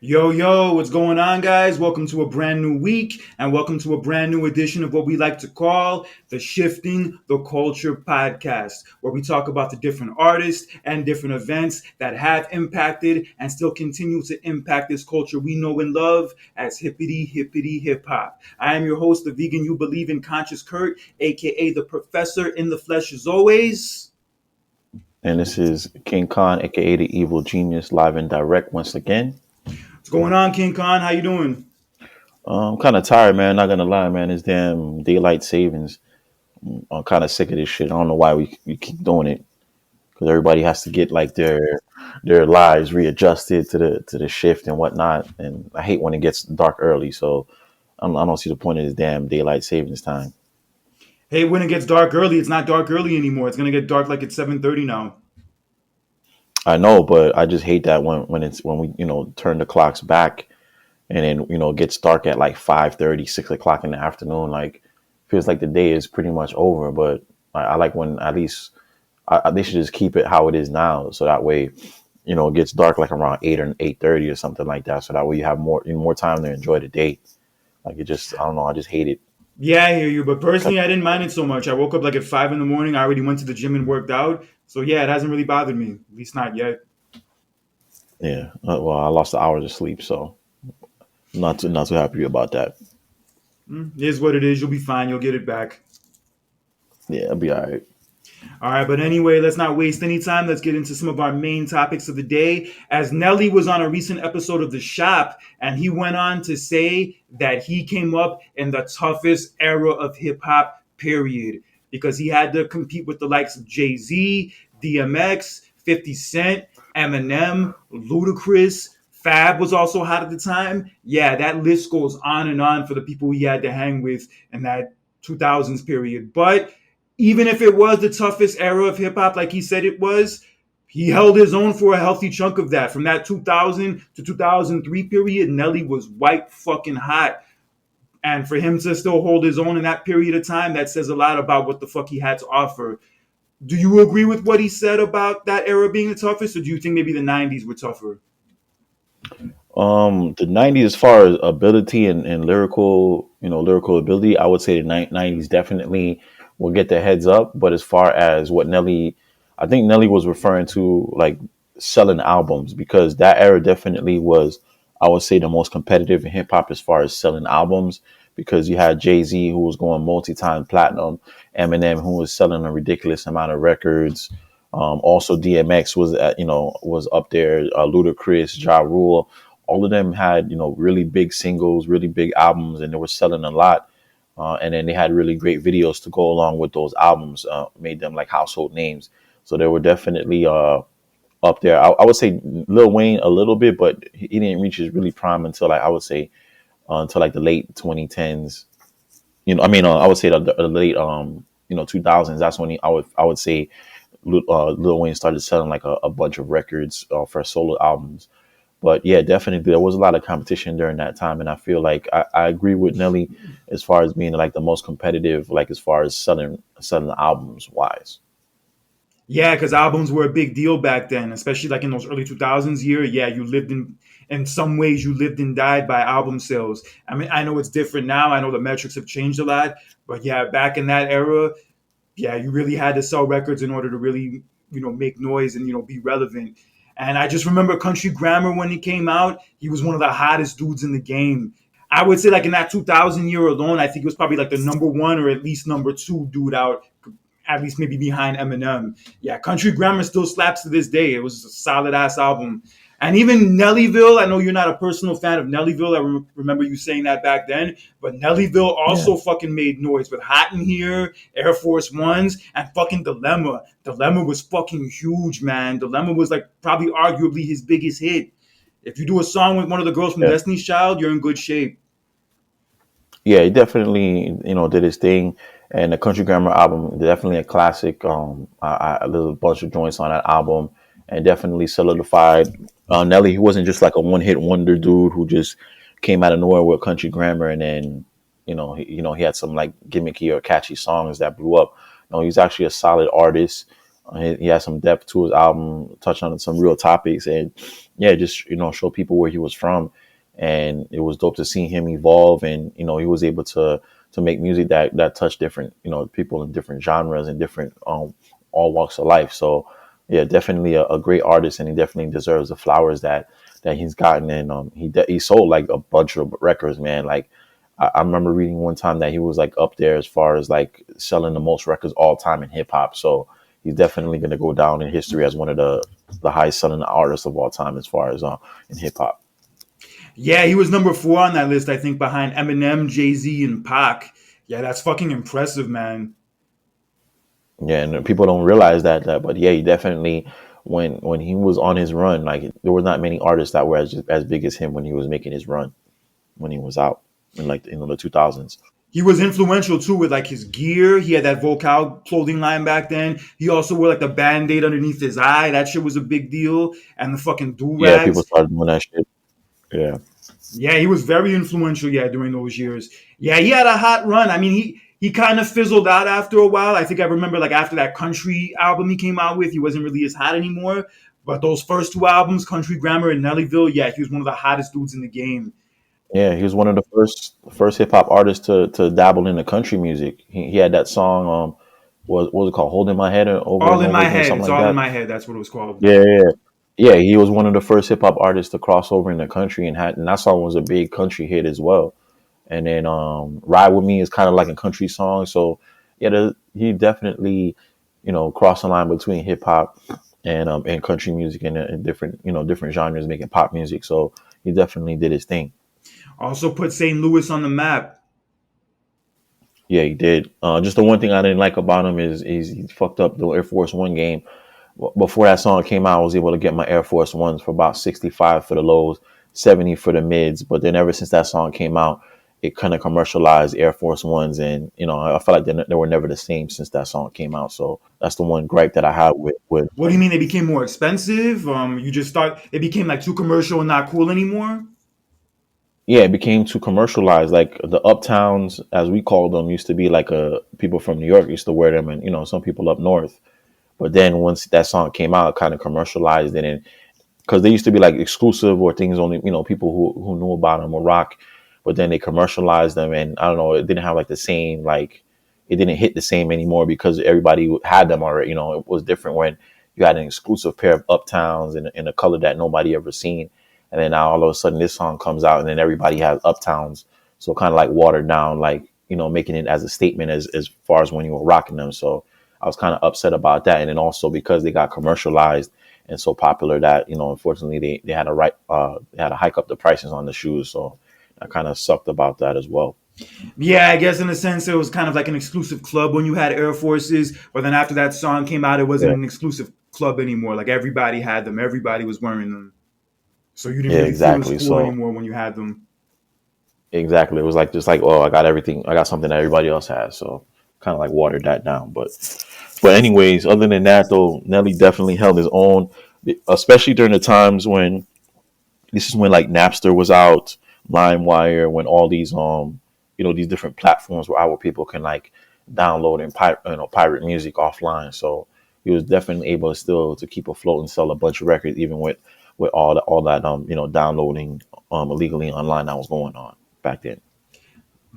Yo, what's going on, guys? Welcome to a brand new week and welcome to a brand new edition of what we like to call the Shifting the Culture podcast, where we talk about the different artists and different events that have impacted and still continue to impact this culture we know and love as hippity hip hop. I am your host, the vegan you believe in, Conscious Kurt, aka the Professor in the flesh, as always. And this is King Khan, aka the Evil Genius, live and direct once again. What's going on, King Khan? How you doing? I'm kind of tired, man. Not gonna lie, man. This damn daylight savings. I'm kind of sick of this shit. I don't know why we keep doing it because everybody has to get like their lives readjusted to the shift and whatnot. And I hate when it gets dark early. So I don't see the point of this damn daylight savings time. Hey, when it gets dark early, it's not dark early anymore. It's gonna get dark like it's 7:30 now. I know, but I just hate that when we turn the clocks back and then it gets dark at like 5:30, 6 o'clock in the afternoon. Like feels like the day is pretty much over. But I like when at least they should just keep it how it is now, so that way it gets dark like around 8 or 8:30 or something like that. So that way you have more time to enjoy the day. Like it just I don't know. I just hate it. Yeah, I hear you, but personally, I didn't mind it so much. I woke up like at 5 in the morning. I already went to the gym and worked out, so yeah, it hasn't really bothered me. At least not yet. Yeah. Well, I lost the hours of sleep, so not too happy about that. It is what it is. You'll be fine. You'll get it back. Yeah, I'll be all right. All right, but anyway, let's not waste any time. Let's get into some of our main topics of the day. As Nelly was on a recent episode of The Shop, and he went on to say that he came up in the toughest era of hip hop, period, because he had to compete with the likes of Jay-Z, DMX, 50 Cent, Eminem, Ludacris. Fab was also hot at the time. Yeah, that list goes on and on for the people he had to hang with in that 2000s period. But even if it was the toughest era of hip hop, like he said it was, he held his own for a healthy chunk of that. From that 2000 to 2003 period, Nelly was white fucking hot. And for him to still hold his own in that period of time, that says a lot about what the fuck he had to offer. Do you agree with what he said about that era being the toughest, or do you think maybe the 90s were tougher? The '90s, as far as ability and lyrical ability, I would say the '90s definitely will get the heads up. But as far as what Nelly, I think Nelly was referring to like selling albums because that era definitely was, I would say, the most competitive in hip hop as far as selling albums because you had Jay-Z who was going multi-time platinum, Eminem who was selling a ridiculous amount of records. Also, DMX was up there. Ludacris, Ja Rule, all of them had really big singles, really big albums, and they were selling a lot. And then they had really great videos to go along with those albums, made them like household names. So they were definitely up there. I would say Lil Wayne a little bit, but he didn't reach his really prime until like I would say until like the late 2010s. I would say the late 2000s. That's when I would say Lil Wayne started selling like a bunch of records for solo albums. But yeah, definitely there was a lot of competition during that time, and I feel like I agree with Nelly as far as being like the most competitive, like as far as selling albums wise. Yeah, because albums were a big deal back then, especially like in those early 2000s year. Yeah, in some ways, you lived and died by album sales. I mean, I know it's different now. I know the metrics have changed a lot, but yeah, back in that era, yeah, you really had to sell records in order to really, make noise and, be relevant. And I just remember Country Grammar when he came out, he was one of the hottest dudes in the game. I would say like in that 2000 year alone, I think it was probably like the number one or at least number two dude out, at least maybe behind Eminem. Yeah, Country Grammar still slaps to this day. It was a solid ass album. And even Nellyville, I know you're not a personal fan of Nellyville. I remember you saying that back then. But Nellyville Yeah. also fucking made noise with Hot in Here, Air Force Ones, and fucking Dilemma. Dilemma was fucking huge, man. Dilemma was like probably arguably his biggest hit. If you do a song with one of the girls from Yeah. Destiny's Child, you're in good shape. Yeah, he definitely, did his thing. And the Country Grammar album, definitely a classic. There's a bunch of joints on that album, and definitely solidified. Nelly, he wasn't just like a one-hit wonder dude who just came out of nowhere with Country Grammar, and then, he had some like gimmicky or catchy songs that blew up. No, he's actually a solid artist. He had some depth to his album, touched on some real topics, and yeah, just show people where he was from, and it was dope to see him evolve, and he was able to make music that touched different people in different genres and different all walks of life. So yeah, definitely a great artist, and he definitely deserves the flowers that he's gotten, and he sold like a bunch of records, man. Like I remember reading one time that he was like up there as far as like selling the most records all time in hip hop. So he's definitely going to go down in history as one of the highest selling artists of all time as far as in hip hop. Yeah, he was number 4 on that list, I think, behind Eminem, Jay Z, and Pac. Yeah, that's fucking impressive, man. Yeah, and people don't realize that, but yeah, he definitely when he was on his run, like there were not many artists that were as big as him when he was making his run when he was out in like the 2000s. He was influential too with like his gear. He had that Vocal clothing line back then. He also wore like the band-aid underneath his eye. That shit was a big deal. And the fucking Yeah, people do-rags. started doing that shit. Yeah. Yeah, he was very influential, yeah, during those years. Yeah, he had a hot run. I mean, he kind of fizzled out after a while. I think I remember like after that country album he came out with, he wasn't really as hot anymore. But those first 2 albums, Country Grammar and Nellyville, yeah, he was one of the hottest dudes in the game. Yeah, he was one of the first hip hop artists to dabble into country music. He had that song, what was it called? Holding My Head over All and in over my again, head. something It's like all in that. my head. That's what it was called. Yeah, yeah, yeah. He was one of the first hip hop artists to cross over in the country, and that song was a big country hit as well. And then Ride With Me is kind of like a country song. So yeah, he definitely crossed the line between hip hop and country music and different different genres making pop music. So he definitely did his thing. Also put St. Louis on the map. Yeah, he did. Just the one thing I didn't like about him is he fucked up the Air Force One game. Before that song came out, I was able to get my Air Force Ones for about 65 for the lows, 70 for the mids. But then ever since that song came out, it kind of commercialized Air Force Ones, and I felt like they were never the same since that song came out. So that's the one gripe that I had with What do you mean they became more expensive? You just thought they became like too commercial and not cool anymore? yeah, it became too commercialized. Like the uptowns, as we called them, used to be like people from New York used to wear them, and some people up north. But then once that song came out, it kind of commercialized it, and because they used to be like exclusive or things only people who knew about them or rock, but then they commercialized them, and I don't know, it didn't have like the same like it didn't hit the same anymore because everybody had them already. It was different when you had an exclusive pair of Uptowns in a color that nobody ever seen, and then now all of a sudden this song comes out and then everybody has Uptowns, so kind of like watered down, like making it as a statement as far as when you were rocking them. So I was kind of upset about that, and then also because they got commercialized and so popular that unfortunately they had to they had to hike up the prices on the shoes, so I kind of sucked about that as well. Yeah, I guess in a sense it was kind of like an exclusive club when you had Air Forces, but then after that song came out, it wasn't Yeah, an exclusive club anymore. Like everybody had them, everybody was wearing them, so you didn't yeah, really feel as exactly. cool So anymore when you had them. exactly, it was like just like, oh, I got everything, I got something that everybody else has, so kind of like watered that down. But anyways, other than that though, Nelly definitely held his own, especially during the times when this is when like Napster was out, LimeWire, when all these these different platforms were out where people can like download and pirate music offline. So he was definitely able to still to keep afloat and sell a bunch of records even with all that downloading illegally online that was going on back then.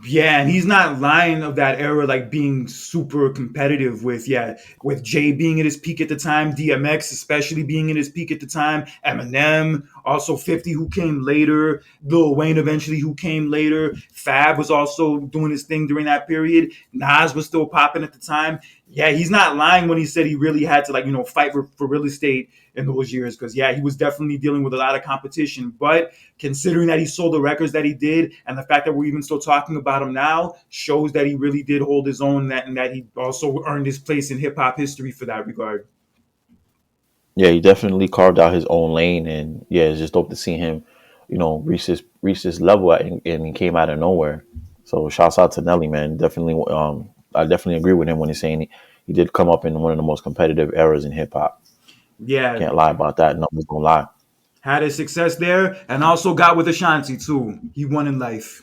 Yeah, and he's not lying of that era, like being super competitive with, yeah, with Jay being at his peak at the time, DMX especially being at his peak at the time, Eminem, also 50 who came later, Lil Wayne eventually who came later, Fab was also doing his thing during that period, Nas was still popping at the time. Yeah, he's not lying when he said he really had to like, fight for real estate in those years because yeah, he was definitely dealing with a lot of competition, but considering that he sold the records that he did and the fact that we're even still talking about him now shows that he really did hold his own and that he also earned his place in hip hop history for that regard. Yeah, he definitely carved out his own lane, and yeah, it's just dope to see him, reach this level, and he came out of nowhere. So shouts out to Nelly, man. Definitely, I definitely agree with him when he's saying he did come up in one of the most competitive eras in hip hop. Yeah, Can't lie about that. Nobody's gonna lie. had his success there and also got with Ashanti too. He won in life.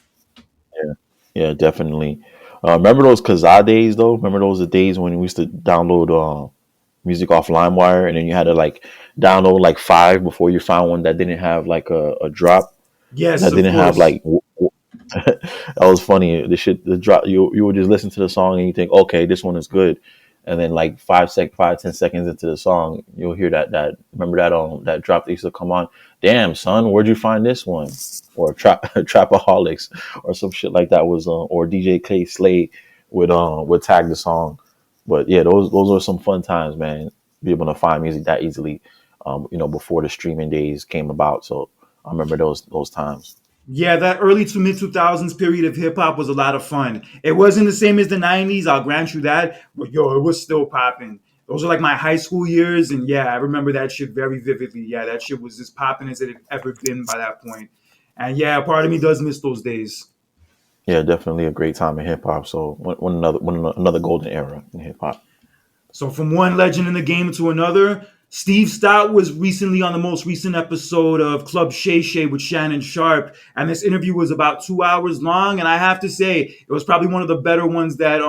Yeah, yeah, definitely. Remember those Kazaa days though? Remember those the days when we used to download music off LimeWire, and then you had to like download like five before you found one that didn't have like a drop, Yes, that of didn't have course. like that was funny. The shit, the drop. You would just listen to the song and you think, okay, this one is good, and then like 5, 10 seconds into the song, you'll hear that. Remember that that drop that used to come on. Damn son, where'd you find this one? Or Trapaholics, or some shit like that was or DJ K Slay would tag the song. But yeah, those are some fun times, man. Be able to find music that easily, before the streaming days came about. So I remember those times. Yeah, that early to mid 2000s period of hip hop was a lot of fun. It wasn't the same as the 90s, I'll grant you that, but yo, it was still popping. Those are like my high school years, and yeah, I remember that shit very vividly. Yeah, that shit was as popping as it had ever been by that point. And yeah, part of me does miss those days. Yeah, definitely a great time in hip hop. So another golden era in hip hop. So from one legend in the game to another, Steve Stoute was recently on the most recent episode of Club Shay Shay with Shannon Sharp, and this interview was about 2 hours long. And I have to say, it was probably one of the better ones that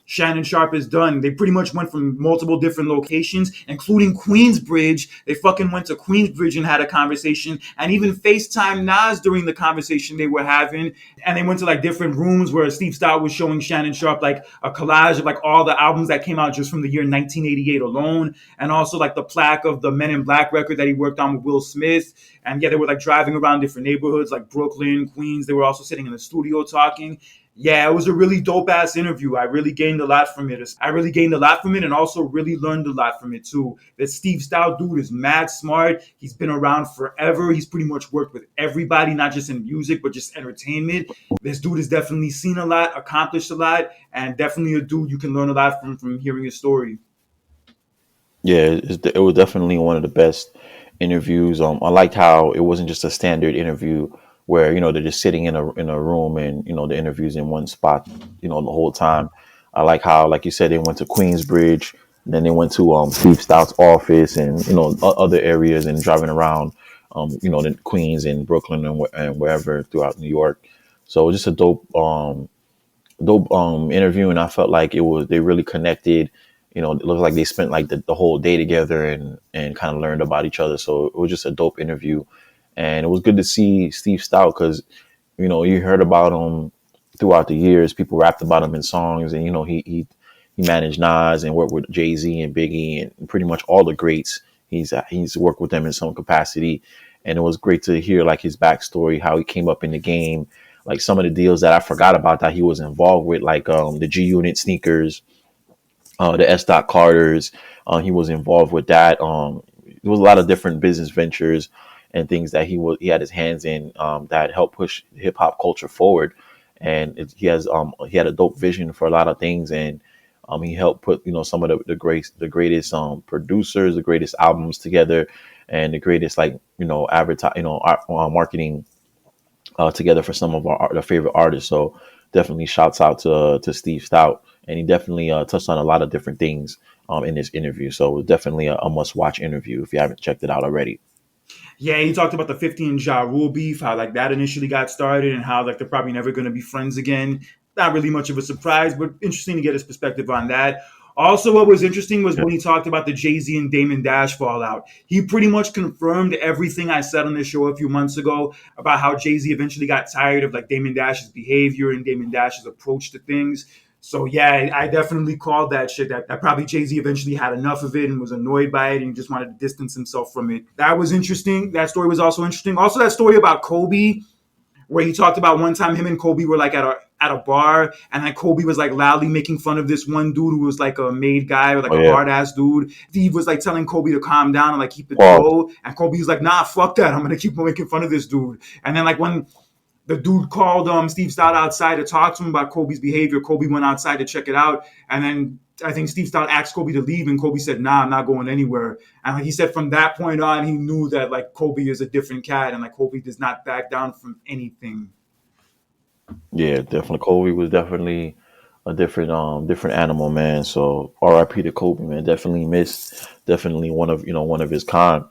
Shannon Sharp has done. They pretty much went from multiple different locations, including Queensbridge. They fucking went to Queensbridge and had a conversation, and even FaceTime Nas during the conversation they were having. And they went to like different rooms where Steve Stout was showing Shannon Sharp like a collage of like all the albums that came out just from the year 1988 alone, and also like the plaque of the Men in Black record that he worked on with Will Smith. And yeah, they were like driving around different neighborhoods like Brooklyn, Queens. They were also sitting in the studio talking. Yeah, it was a really dope ass interview. I really gained a lot from it. I really gained a lot from it and also really learned a lot from it too. That Steve Stout dude is mad smart. He's been around forever. He's pretty much worked with everybody, not just in music, but just entertainment. This dude has definitely seen a lot, accomplished a lot, and definitely a dude you can learn a lot from hearing his story. Yeah, it was definitely one of the best interviews. I liked how it wasn't just a standard interview where they're just sitting in a room and the interview's in one spot the whole time. I like how, like you said, they went to Queensbridge, then they went to Steve Stoute's office and other areas and driving around the Queens and Brooklyn and wherever throughout New York. So it was just a dope interview, and I felt like it was they really connected. It looked like they spent like the whole day together and kind of learned about each other. So it was just a dope interview, and it was good to see Steve Stout because you heard about him throughout the years. People rapped about him in songs, and he managed Nas and worked with Jay-Z and Biggie and pretty much all the greats. He's worked with them in some capacity, and it was great to hear like his backstory, how he came up in the game, like some of the deals that I forgot about that he was involved with, like the G Unit sneakers, the S. Dot Carters. He was involved with that. There was a lot of different business ventures and things that he had his hands in that helped push hip hop culture forward. And he had a dope vision for a lot of things, and he helped put some of the greatest producers, the greatest albums together, and the greatest like advertise marketing together for some of our favorite artists. So definitely shouts out to Steve Stout, and he definitely touched on a lot of different things in this interview. So it was definitely a must watch interview if you haven't checked it out already. Yeah, he talked about the 50 and Ja Rule beef, how like that initially got started, and how like they're probably never going to be friends again. Not really much of a surprise, but interesting to get his perspective on that. Also, what was interesting was Yeah. when he talked about the Jay Z and Damon Dash fallout. He pretty much confirmed everything I said on this show a few months ago about how Jay Z eventually got tired of like Damon Dash's behavior and Damon Dash's approach to things. So yeah, I definitely called that shit. That probably Jay Z eventually had enough of it and was annoyed by it and just wanted to distance himself from it. That was interesting. That story was also interesting. Also, that story about Kobe, where he talked about one time him and Kobe were like at a bar, and then Kobe was like loudly making fun of this one dude who was like a made guy or like Oh a yeah. hard ass dude. Steve was like telling Kobe to calm down and like keep it Pause. low, and Kobe was like, "Nah, fuck that. I'm gonna keep making fun of this dude." And then like when the dude called Steve Stout outside to talk to him about Kobe's behavior. Kobe went outside to check it out, and then I think Steve Stout asked Kobe to leave, and Kobe said, "Nah, I'm not going anywhere." And like he said, from that point on, he knew that like Kobe is a different cat, and like Kobe does not back down from anything. Yeah, definitely. Kobe was definitely a different animal, man. So R.I.P. to Kobe, man. Definitely missed. Definitely one of his kind.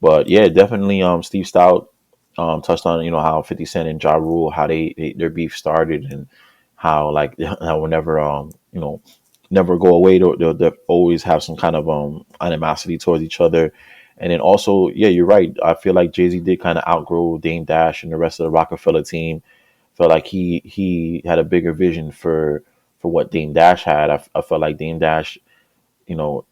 But yeah, definitely Steve Stout touched on how 50 Cent and Ja Rule, how their beef started, and how like how whenever never go away. They'll always have some kind of animosity towards each other. And then also, yeah, you're right. I feel like Jay Z did kind of outgrow Dame Dash and the rest of the Rockefeller team. Felt like he had a bigger vision for what Dame Dash had. I felt like Dame Dash,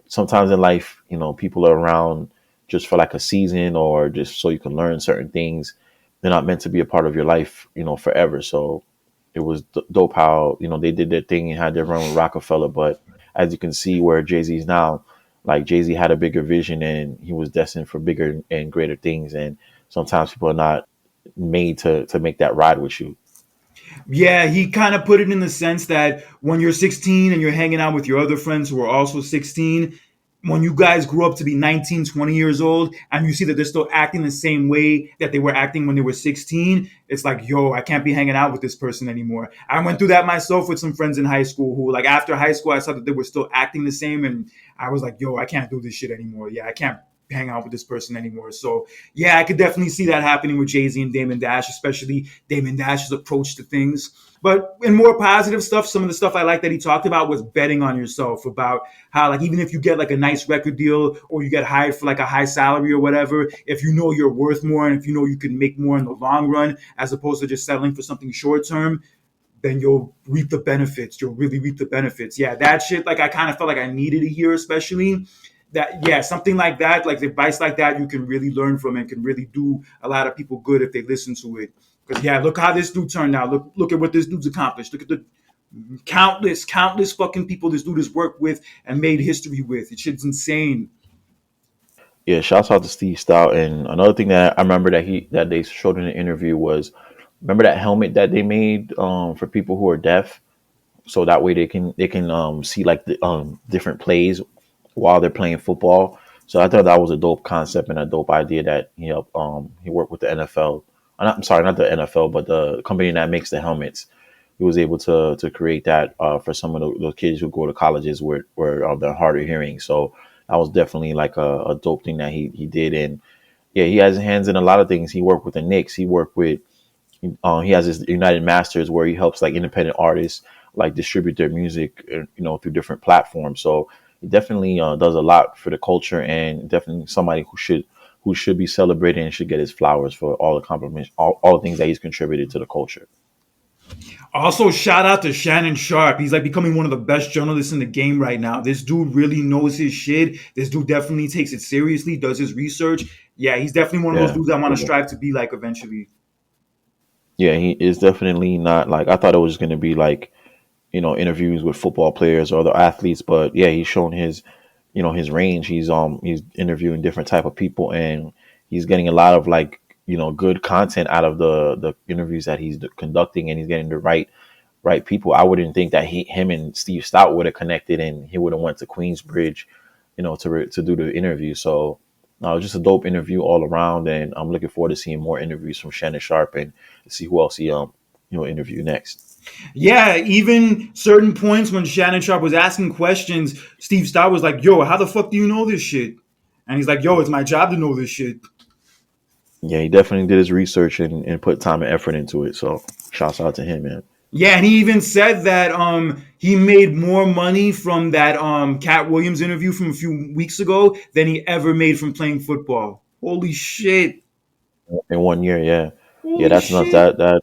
sometimes in life, people are around just for like a season or just so you can learn certain things. They're not meant to be a part of your life, forever. So it was dope how, they did their thing and had their run with Rockefeller. But as you can see where Jay-Z's now, like Jay-Z had a bigger vision and he was destined for bigger and greater things. And sometimes people are not made to make that ride with you. Yeah, he kind of put it in the sense that when you're 16 and you're hanging out with your other friends who are also 16, when you guys grew up to be 19, 20 years old, and you see that they're still acting the same way that they were acting when they were 16, it's like, yo, I can't be hanging out with this person anymore. I went through that myself with some friends in high school who, like, after high school, I saw that they were still acting the same, and I was like, yo, I can't do this shit anymore. Yeah, I can't hang out with this person anymore. So yeah, I could definitely see that happening with Jay Z and Damon Dash, especially Damon Dash's approach to things. But in more positive stuff, some of the stuff I like that he talked about was betting on yourself, about how, like, even if you get like a nice record deal or you get hired for like a high salary or whatever, if you know you're worth more and if you know you can make more in the long run as opposed to just settling for something short term, then you'll reap the benefits. You'll really reap the benefits. Yeah, that shit, like, I kind of felt like I needed to hear, especially that, yeah, something like that, like advice like that, you can really learn from and can really do a lot of people good if they listen to it. Because yeah, look how this dude turned out. Look at what this dude's accomplished. Look at the countless fucking people this dude has worked with and made history with. It shit's insane. Yeah, shouts out to Steve Stoute. And another thing that I remember that they showed in the interview was, remember that helmet that they made for people who are deaf, so that way they can see like the different plays while they're playing football. So I thought that was a dope concept and a dope idea that he worked with the NFL. I'm sorry, not the NFL, but the company that makes the helmets. He was able to create that for some of those kids who go to colleges where they're harder hearing. So that was definitely like a dope thing that he did. And yeah, he has hands in a lot of things. He worked with the Knicks. He has his United Masters where he helps like independent artists like distribute their music, through different platforms. So he definitely does a lot for the culture, and definitely somebody who should be celebrated and should get his flowers for all the compliments, all the things that he's contributed to the culture. Also, shout out to Shannon Sharp. He's like becoming one of the best journalists in the game right now. This dude really knows his shit. This dude definitely takes it seriously, does his research. Yeah, he's definitely one of those Yeah. dudes I want to strive to be like eventually. Yeah, he is definitely not like, I thought it was going to be like, interviews with football players or other athletes, but yeah, he's shown his range. He's interviewing different type of people, and he's getting a lot of like, good content out of the interviews that he's conducting, and he's getting the right people. I wouldn't think that him and Steve Stout would have connected, and he would have went to Queensbridge, to do the interview. So just a dope interview all around, and I'm looking forward to seeing more interviews from Shannon Sharp and see who else he interview next. Yeah, even certain points when Shannon Sharp was asking questions, Steve Stout was like, "Yo, how the fuck do you know this shit?" And he's like, "Yo, it's my job to know this shit." Yeah, he definitely did his research and put time and effort into it. So shouts out to him, man. Yeah, and he even said that he made more money from that Cat Williams interview from a few weeks ago than he ever made from playing football. Holy shit. In 1 year, yeah. Yeah, Holy that's enough. shit. That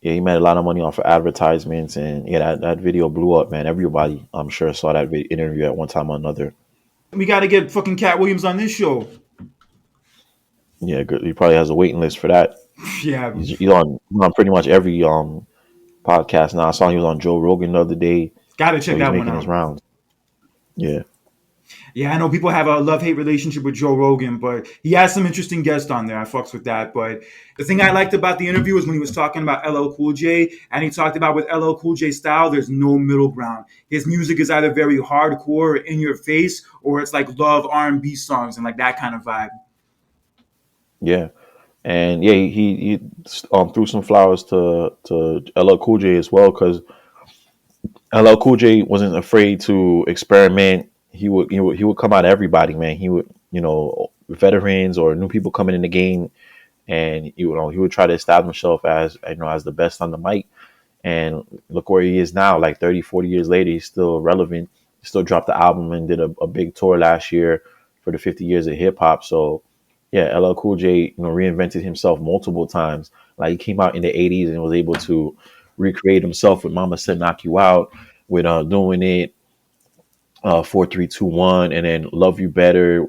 Yeah, he made a lot of money off of advertisements, and yeah, that video blew up, man. Everybody, I'm sure, saw that interview at one time or another. We got to get fucking Cat Williams on this show. Yeah, good. He probably has a waiting list for that. Yeah, He's on pretty much every podcast now. I saw he was on Joe Rogan the other day, got to so check he's that one making his out. rounds. Yeah, Yeah, I know people have a love-hate relationship with Joe Rogan, but he has some interesting guests on there. I fucks with that. But the thing I liked about the interview was when he was talking about LL Cool J, and he talked about with LL Cool J style, there's no middle ground. His music is either very hardcore or in your face, or it's like love R&B songs and like that kind of vibe. yeah, and yeah, he threw some flowers to LL Cool J as well, because LL Cool J wasn't afraid to experiment. He would come out at everybody, man. He would, veterans or new people coming in the game, and he would try to establish himself as the best on the mic. And look where he is now, like 30, 40 years later, he's still relevant. He still dropped the album and did a big tour last year for the 50 years of hip hop. So yeah, LL Cool J, reinvented himself multiple times. Like he came out in the 80s and was able to recreate himself with Mama Said Knock You Out, with Doing It, 4321, and then Love You Better.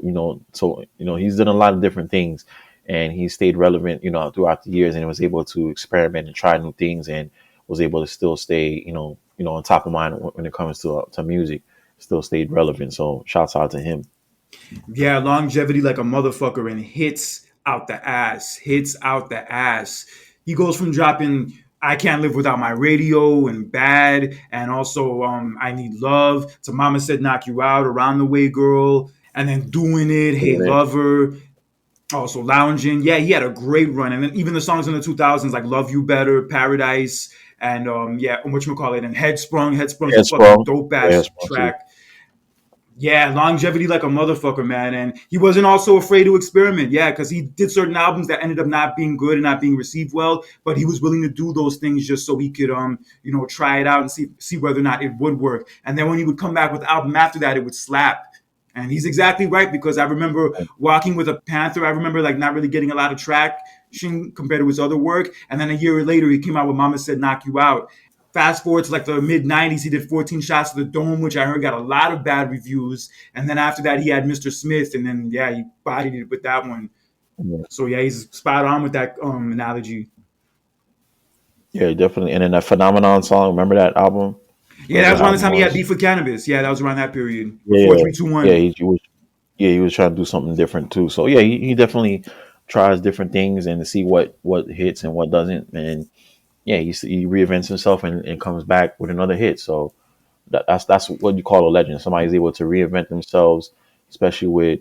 So he's done a lot of different things, and he stayed relevant, throughout the years, and was able to experiment and try new things, and was able to still stay, on top of mind when it comes to music. Still stayed relevant. So shouts out to him. Yeah, longevity like a motherfucker and hits out the ass. Hits out the ass. He goes from dropping I Can't Live Without My Radio and Bad, and also I Need Love, to Mama Said Knock You Out, Around the Way Girl, and then Doing It, Hey Doing It. Lover, also Lounging. Yeah, he had a great run. And then even the songs in the 2000s like Love You Better, Paradise, and yeah, whatchamacallit, and Headsprung. Headsprung's a fucking Headsprung. dope Yeah, ass Headsprung too. track. Yeah, longevity like a motherfucker, man. And he wasn't also afraid to experiment. Yeah, because he did certain albums that ended up not being good and not being received well, but he was willing to do those things just so he could try it out and see whether or not it would work. And then when he would come back with the album after that, it would slap. And he's exactly right, because I remember walking with a Panther. I remember like not really getting a lot of traction compared to his other work. And then a year later, he came out with Mama Said Knock You Out. Fast forward to like the mid 90s, he did 14 Shots to the Dome, which I heard got a lot of bad reviews. And then after that, he had Mr. Smith, and then yeah, he bodied it with that one. Yeah, So yeah, he's spot on with that analogy. yeah, definitely. And then that Phenomenon song, remember that album? Yeah, that Whatever was around the album time he had was. beef with cannabis. Yeah, that was around that period. Yeah, Four, three, two, yeah, one. he was. Yeah, he was trying to do something different too. So yeah, he definitely tries different things and to see what hits and what doesn't. And yeah, he reinvents himself and comes back with another hit. So that's what you call a legend. Somebody's able to reinvent themselves, especially with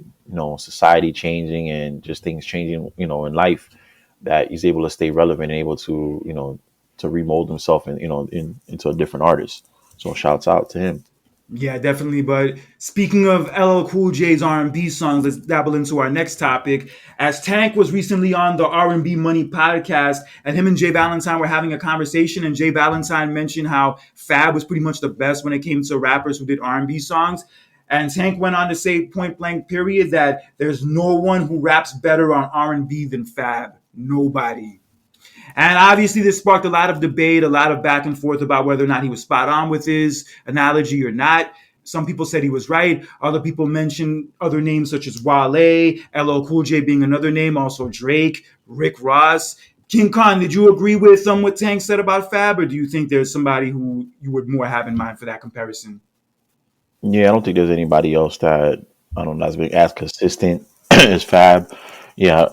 society changing and just things changing, in life. That he's able to stay relevant and able to to remold himself and into a different artist. So shouts out to him. Yeah, definitely. But speaking of LL Cool J's R&B songs, let's dabble into our next topic. As Tank was recently on the R&B Money podcast, and him and Jay Valentine were having a conversation, and Jay Valentine mentioned how Fab was pretty much the best when it came to rappers who did R&B songs. And Tank went on to say point blank period that there's no one who raps better on R&B than Fab. Nobody. And obviously, this sparked a lot of debate, a lot of back and forth about whether or not he was spot on with his analogy or not. Some people said he was right. Other people mentioned other names such as Wale, LL Cool J being another name, also Drake, Rick Ross. King Khan, did you agree with what Tank said about Fab, or do you think there's somebody who you would more have in mind for that comparison? Yeah, I don't think there's anybody else that I don't know that's been as consistent as Fab. Yeah,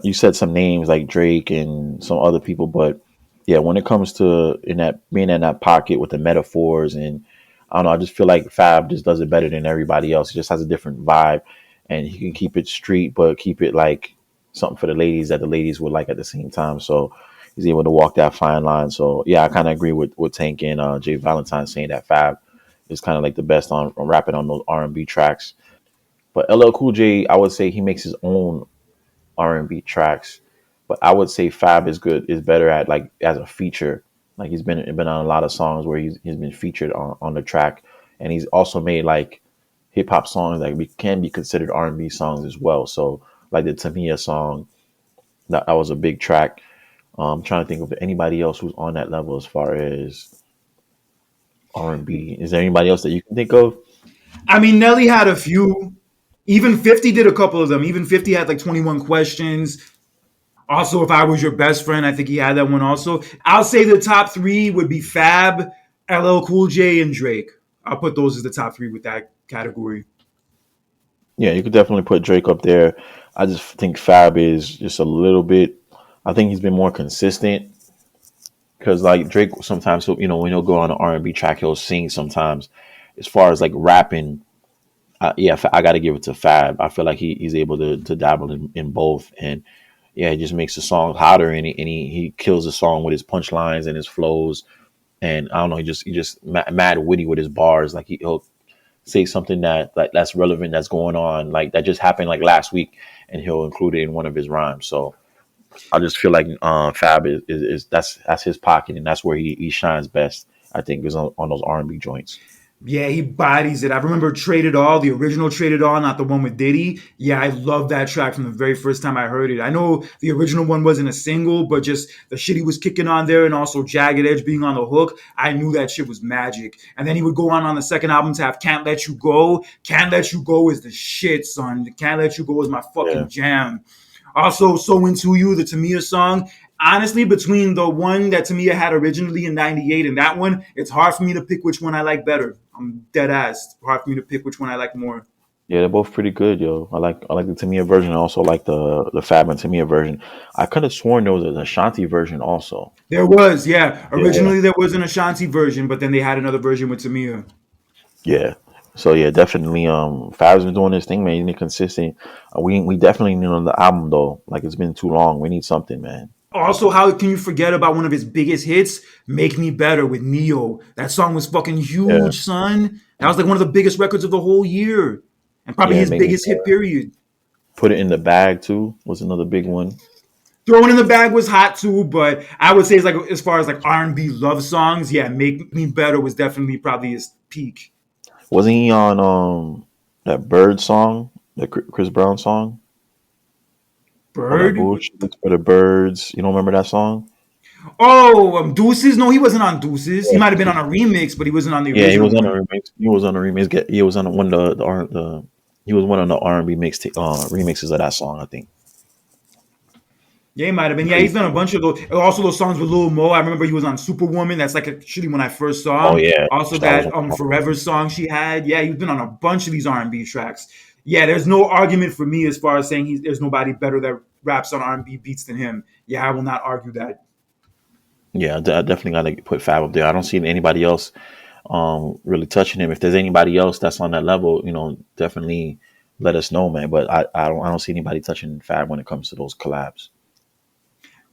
you said some names like Drake and some other people, but yeah, when it comes to in that being in that pocket with the metaphors and I don't know, I just feel like Fab just does it better than everybody else. He just has a different vibe, and he can keep it street, but keep it like something for the ladies that the ladies would like at the same time. So he's able to walk that fine line. So yeah, I kind of agree with Tank and Jay Valentine saying that Fab is kind of like the best on rapping on those R&B tracks. But LL Cool J, I would say he makes his own R&B tracks. But I would say Fab is better at like as a feature. Like he's been on a lot of songs where he's been featured on the track, and he's also made like hip hop songs that can be considered R&B songs as well. So like the Tamia song, that was a big track. I'm trying to think of anybody else who's on that level as far as R&B. Is there anybody else that you can think of? I mean, Nelly had a few. Even 50 did a couple of them. Even 50 had like 21 questions. Also, if I was your best friend, I think he had that one also. I'll say the top three would be Fab, LL Cool J, and Drake. I'll put those as the top three with that category. Yeah, you could definitely put Drake up there. I just think Fab is just a little bit. I think he's been more consistent because like Drake sometimes when he'll go on an R&B track he'll sing sometimes. As far as like rapping, yeah, I got to give it to Fab. I feel like he's able to dabble in both, and yeah, he just makes the song hotter, and he kills the song with his punchlines and his flows, and I don't know, he just mad witty with his bars. Like he'll say something that's relevant, that's going on, like that just happened like last week, and he'll include it in one of his rhymes. So I just feel like Fab is that's his pocket, and that's where he shines best. I think is on those R&B joints. Yeah, he bodies it. I remember Traded All, the original Traded All, not the one with Diddy. Yeah, I love that track from the very first time I heard it. I know the original one wasn't a single, but just the shit he was kicking on there and also Jagged Edge being on the hook, I knew that shit was magic. And then he would go on the second album to have Can't Let You Go. Can't Let You Go is the shit, son. Can't Let You Go is my Yeah, fucking jam. Also, So Into You, the Tamia song. Honestly, between the one that Tamia had originally in '98 and that one, it's hard for me to pick which one I like better. I'm dead ass. Hard for me to pick which one I like more. yeah, they're both pretty good, yo. I like the Tamia version. I also like the Fab and Tamia version. I could have sworn there was an Ashanti version also. There was, yeah. Yeah, Originally, there was an Ashanti version, but then they had another version with Tamia. yeah. So yeah, definitely. Fab's been doing this thing, man. He's been consistent. We definitely need on the album though. Like it's been too long. We need something, man. Also, how can you forget about one of his biggest hits, Make Me Better with Neo? That song was fucking Yeah, huge, son. That was like one of the biggest records of the whole year. And probably yeah. his Make me biggest hit, period. put it in the bag too. Was another big one. Throwing in the Bag was hot too, but I would say it's like as far as like R&B love songs, yeah, Make Me Better was definitely probably his peak. Wasn't he on that Bird song, the Chris Brown song? All that Bird? bullshit for the birds. You don't remember that song? Oh, Deuces? No, he wasn't on Deuces. He might have been on a remix, but he wasn't on the Yeah, he original was on a one. remix. He was on a remix. He was on one of the he was one of the R&B remixes of that song. I think. Yeah, he might have been. I'm Yeah, pretty he's done a sure. bunch of those. Also, those songs with Lil Mo. I remember he was on Superwoman. That's like actually when I first saw Oh him. yeah, Also, that was that on the Forever song she had. Yeah, he's been on a bunch of these R&B tracks. Yeah, there's no argument for me as far as saying there's nobody better that raps on R&B beats than him. Yeah, I will not argue that. yeah. I definitely got to put Fab up there. I don't see anybody else really touching him. If there's anybody else that's on that level, definitely let us know, man. But I don't see anybody touching Fab when it comes to those collabs.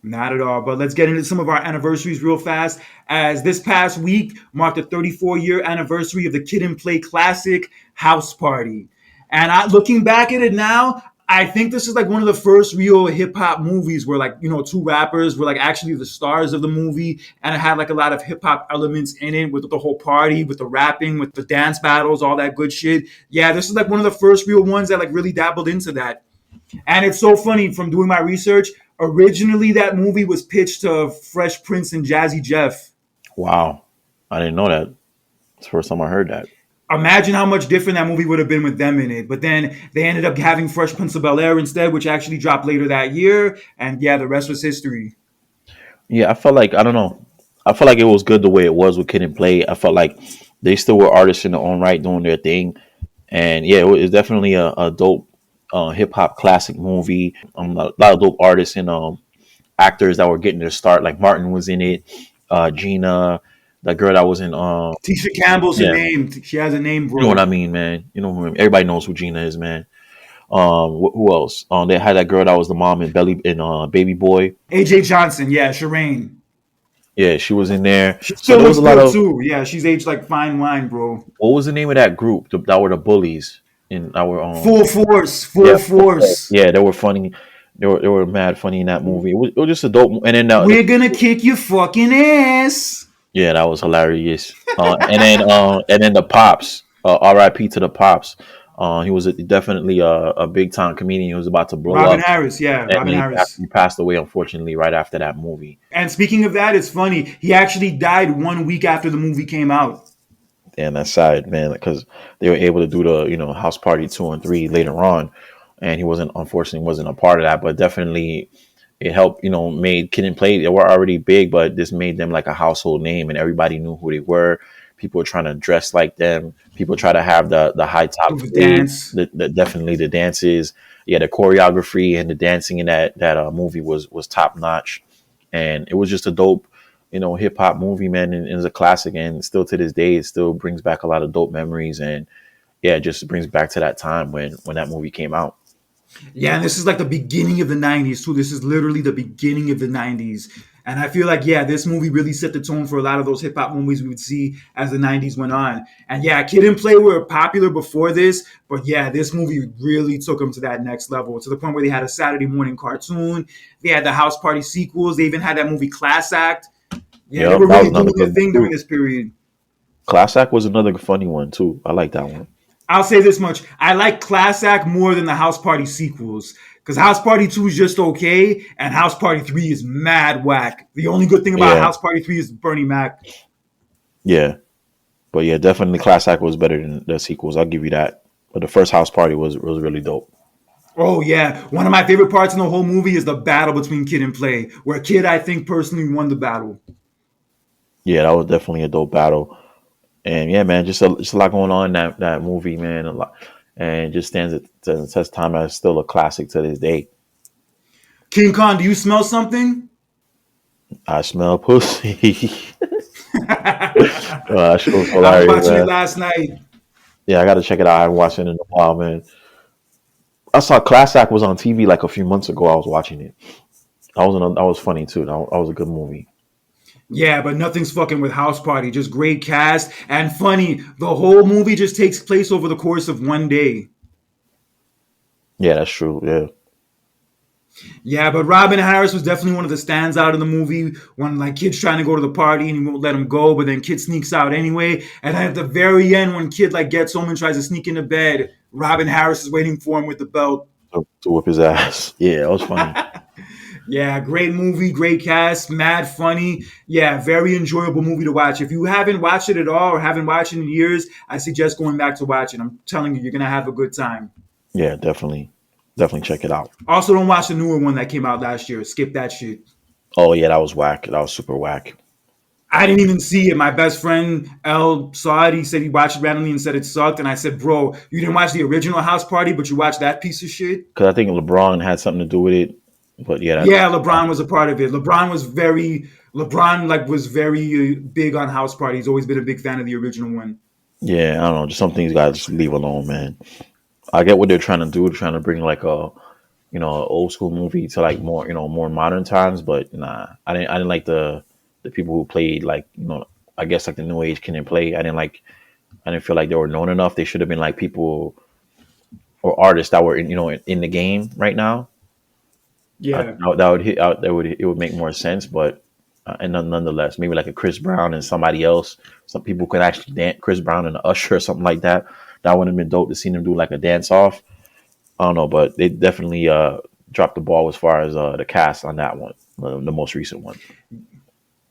Not at all. But let's get into some of our anniversaries real fast. As this past week marked the 34-year anniversary of the Kid and Play classic House Party. And looking back at it now, I think this is like one of the first real hip hop movies where like, two rappers were like actually the stars of the movie. And it had like a lot of hip hop elements in it with the whole party, with the rapping, with the dance battles, all that good shit. Yeah, this is like one of the first real ones that like really dabbled into that. And it's so funny from doing my research. Originally, that movie was pitched to Fresh Prince and Jazzy Jeff. Wow, I didn't know that. It's the first time I heard that. Imagine how much different that movie would have been with them in it. But then they ended up having Fresh Prince of Bel Air instead, which actually dropped later that year. And yeah, the rest was history. Yeah, I felt like I don't know. I felt like it was good the way it was with Kid and Play. I felt like they still were artists in their own right doing their thing, and yeah, it was definitely a dope hip hop classic movie. A lot of dope artists and actors that were getting their start. Like Martin was in it, Gina, that girl that was in Tisha Campbell's her yeah, name. She has a name, you know what bro. I mean, man. You know everybody knows who Gina is, man. Who else? They had that girl that was the mom in Baby Boy. AJ Johnson. Yeah, Shireen. Yeah, she was in there. She So still there was looks a lot good of too. Yeah, she's aged like fine wine, bro. what was the name of that group that were the bullies in our Full force. Full yeah, force. yeah, they were funny. They were mad funny in that movie. It was just a dope. And then We're gonna kick your fucking ass. yeah, that was hilarious. And then the pops. R.I.P. to the pops. He was definitely a big time comedian. He was about to blow Robin up, Harris, yeah, and Robin Harris. he passed away unfortunately right after that movie. And speaking of that, it's funny. He actually died 1 week after the movie came out. And that's sad, man, because they were able to do the House Party 2 and 3 later on, and he wasn't a part of that, but definitely it helped, made Kid and Play. They were already big, but this made them like a household name, and everybody knew who they were. People were trying to dress like them. People try to have the high top The fade. dance. Definitely the dances, yeah, the choreography and the dancing in that movie was top notch, and it was just a dope, hip hop movie, man, and it's a classic, and still to this day, it still brings back a lot of dope memories, and yeah, it just brings back to that time when that movie came out. Yeah, and this is like the beginning of the 90s, too. This is literally the beginning of the 90s. And I feel like, yeah, this movie really set the tone for a lot of those hip hop movies we would see as the 90s went on. And yeah, Kid and Play were popular before this, but yeah, this movie really took them to that next level, to the point where they had a Saturday morning cartoon. They had the House Party sequels. They even had that movie Class Act. Yeah, they Yep, were that was really another doing their good one thing during too. this period. Class Act was another funny one too. I like that one. I'll say this much. I like Class Act more than the House Party sequels. Because House Party 2 is just okay, and House Party 3 is mad whack. The only good thing about Yeah, House Party 3 is Bernie Mac. yeah, but yeah, definitely Class Act was better than the sequels. I'll give you that. But the first House Party was really dope. Oh, yeah. One of my favorite parts in the whole movie is the battle between Kid and Play, where Kid, I think, personally won the battle. Yeah, that was definitely a dope battle. And yeah, man, just a lot going on in that movie, man. A lot, and it just stands at the test of time as still a classic to this day. King Kong, do you smell something? I smell pussy. That shit was I was hilarious, watching it man. last night. Yeah, I got to check it out. I haven't watched it in a while, man. I saw Class Act was on TV like a few months ago. I was watching it. That was funny too. That was a good movie. Yeah, but nothing's fucking with House Party. Just great cast and funny. The whole movie just takes place over the course of one day. Yeah, that's true. Yeah, Yeah, but Robin Harris was definitely one of the stands out in the movie when like Kid's trying to go to the party and he won't let him go, but then Kid sneaks out anyway. And then at the very end, when Kid like gets home and tries to sneak into bed, Robin Harris is waiting for him with the belt. to whip his ass. Yeah, that was funny. Yeah, great movie, great cast, mad funny. Yeah, very enjoyable movie to watch. If you haven't watched it at all or haven't watched it in years, I suggest going back to watch it. I'm telling you, you're gonna have a good time. Yeah, definitely check it out. Also, don't watch the newer one that came out last year. Skip that shit. Oh yeah, that was whack. That was super whack. I didn't even see it. My best friend L saw it. He said he watched it randomly and said it sucked. And I said, "Bro, you didn't watch the original House Party, but you watched that piece of shit." Because I think LeBron had something to do with it. But yeah, Yeah, LeBron was a part of it. LeBron like was very big on House Party. He's always been a big fan of the original one. yeah, I don't know. Just some things gotta just leave alone, man. I get what they're trying to do. They're trying to bring like a an old school movie to like more more modern times. But nah, I didn't like the people who played like I guess like the new age can play. I didn't feel like they were known enough. They should have been like people or artists that were in the game right now. Yeah. That would hit out. That would it would make more sense. But and nonetheless, maybe like a Chris Brown and somebody else. Some people could actually dance. Chris Brown and Usher or something like that. That would have been dope to see them do like a dance off. I don't know, but they definitely dropped the ball as far as the cast on that one, the most recent one.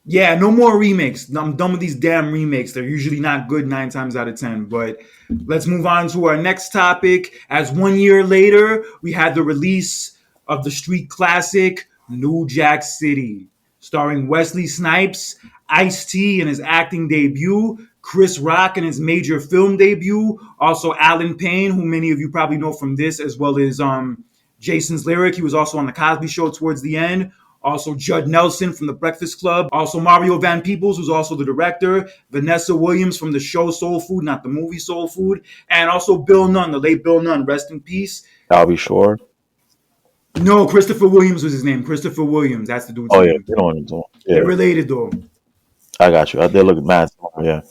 Yeah, no more remakes. I'm done with these damn remakes. They're usually not good 9 times out of 10. But let's move on to our next topic. As 1 year later, we had the release of the street classic New Jack City, starring Wesley Snipes, Ice T in his acting debut, Chris Rock in his major film debut, also Alan Payne, who many of you probably know from this, as well as Jason's Lyric. He was also on The Cosby Show towards the end. Also, Judd Nelson from The Breakfast Club. Also, Mario Van Peebles, who's also the director. Vanessa Williams from the show Soul Food, not the movie Soul Food. And also Bill Nunn, the late Bill Nunn, rest in peace. I'll be sure. No, Christopher Williams was his name. Christopher Williams, that's the dude's Oh yeah, name. you know what I'm doing. They're Yeah, related though. I got you. They look mad. Yeah,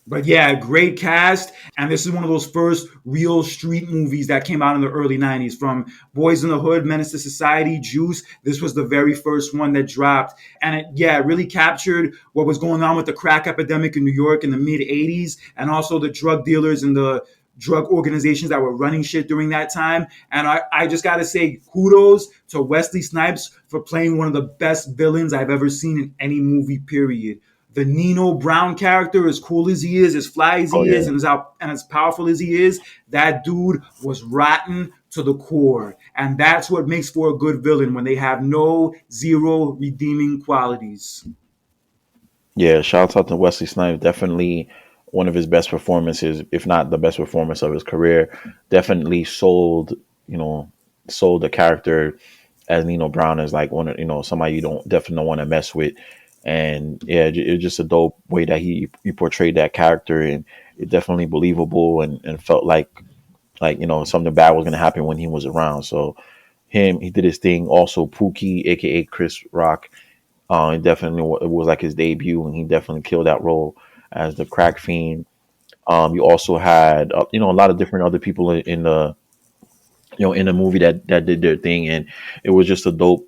But yeah, great cast. And this is one of those first real street movies that came out in the early 90s from Boys in the Hood, Menace to Society, Juice. This was the very first one that dropped. And it really captured what was going on with the crack epidemic in New York in the mid 80s and also the drug dealers and the drug organizations that were running shit during that time. And I just got to say kudos to Wesley Snipes for playing one of the best villains I've ever seen in any movie, period. The Nino Brown character, as cool as he is, as fly as oh he is, yeah, and as powerful as he is, that dude was rotten to the core. And that's what makes for a good villain when they have no zero redeeming qualities. yeah. Shout out to Wesley Snipes. Definitely one of his best performances, if not the best performance of his career. Definitely you know, sold the character as Nino Brown as like one of somebody you definitely don't want to mess with. And yeah, it's just a dope way that he portrayed that character, and it definitely believable and felt like something bad was gonna happen when he was around. So he did his thing. Also Pookie, aka Chris Rock, It definitely it was like his debut, and he definitely killed that role as the crack fiend. You also had a lot of different other people in the in the movie that did their thing, and it was just a dope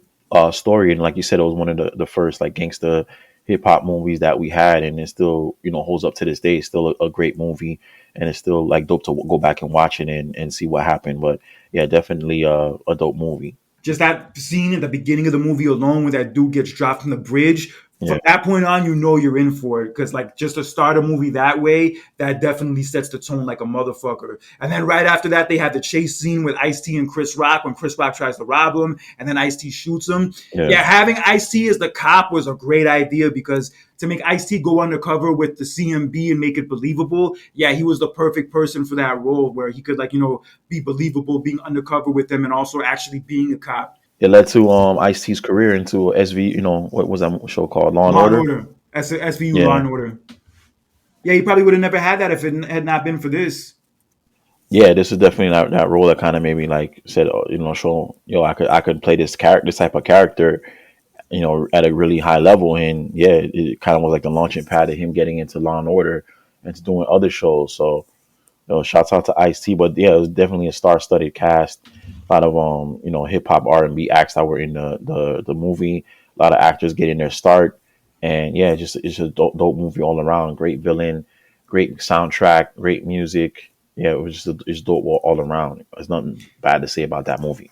story. And like you said, it was one of the first like gangsta hip hop movies that we had, and it still holds up to this day. It's still a great movie, and it's still like dope to go back and watch it and see what happened. But yeah, definitely a dope movie. Just that scene at the beginning of the movie alone when that dude gets dropped from the bridge. From Yeah, that point on, you know you're in for it because like just to start a movie that way, that definitely sets the tone like a motherfucker. And then right after that, they have the chase scene with Ice T and Chris Rock when Chris Rock tries to rob him, and then Ice T shoots him. yeah, Yeah, having Ice T as the cop was a great idea because to make Ice T go undercover with the CMB and make it believable, yeah, he was the perfect person for that role where he could like be believable being undercover with them and also actually being a cop. it led to Ice T's career into SV. What was that show called? Law and Law and Order. Order, SVU Law Yeah, and Order. Yeah, he probably would have never had that if it had not been for this. yeah. This is definitely that role that kind of made me like said, show I could play this type of character at a really high level. And yeah, it kind of was like the launching pad of him getting into Law and Order and to doing other shows. So, shouts out to Ice T. But yeah, it was definitely a star-studded cast. A lot of hip hop R&B acts that were in the movie. A lot of actors getting their start, and yeah, it's just a dope movie all around. Great villain, great soundtrack, great music. Yeah, it was it's dope all around. There's nothing bad to say about that movie.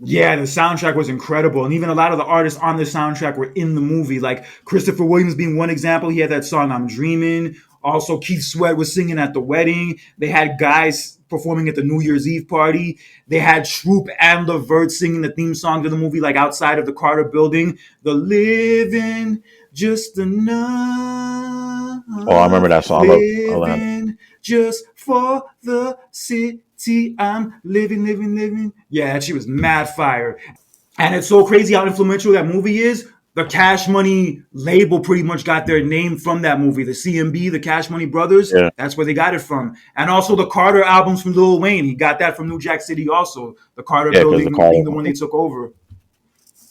Yeah, the soundtrack was incredible. And even a lot of the artists on the soundtrack were in the movie. Like Christopher Williams being one example. He had that song I'm Dreaming. Also, Keith Sweat was singing at the wedding. They had guys performing at the New Year's Eve party. They had Troop and Levert singing the theme song to the movie, like outside of the Carter building. The living just enough, Oh, I remember that song. I love living just for the city. I'm living, living, living. Yeah, she was mad fire. And it's so crazy how influential that movie is. The Cash Money label pretty much got their name from that movie. The CMB, the Cash Money Brothers, Yeah, that's where they got it from. And also the Carter albums from Lil Wayne. He got that from New Jack City also. The Carter yeah, because the building car. being the one they took over.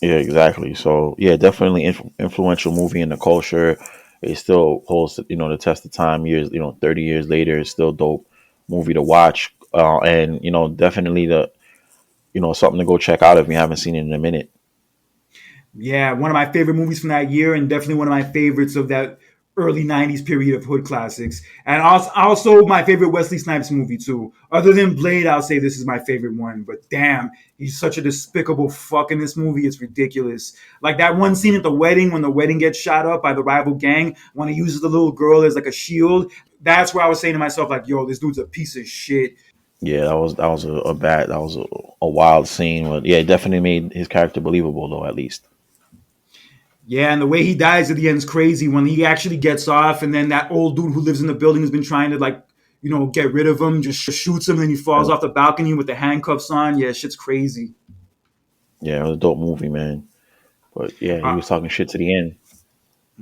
Yeah, exactly. So yeah, definitely influential movie in the culture. It still holds, the test of time. Years, 30 years later, it's still dope movie to watch. And definitely something to go check out if you haven't seen it in a minute. Yeah, one of my favorite movies from that year, and definitely one of my favorites of that early '90s period of hood classics. And also my favorite Wesley Snipes movie too. Other than Blade, I'll say this is my favorite one. But damn, he's such a despicable fuck in this movie. It's ridiculous. Like that one scene at the wedding when the wedding gets shot up by the rival gang when he uses the little girl as like a shield. That's where I was saying to myself, like, yo, this dude's a piece of shit. Yeah, that was a bad that was a wild scene, but yeah, it definitely made his character believable though, at least. Yeah, and the way he dies at the end is crazy when he actually gets off, and then that old dude who lives in the building has been trying to like, get rid of him, just shoots him, and he falls Yeah, off the balcony with the handcuffs on. Yeah, shit's crazy. yeah, it was a dope movie, man. But yeah, he Uh, was talking shit to the end.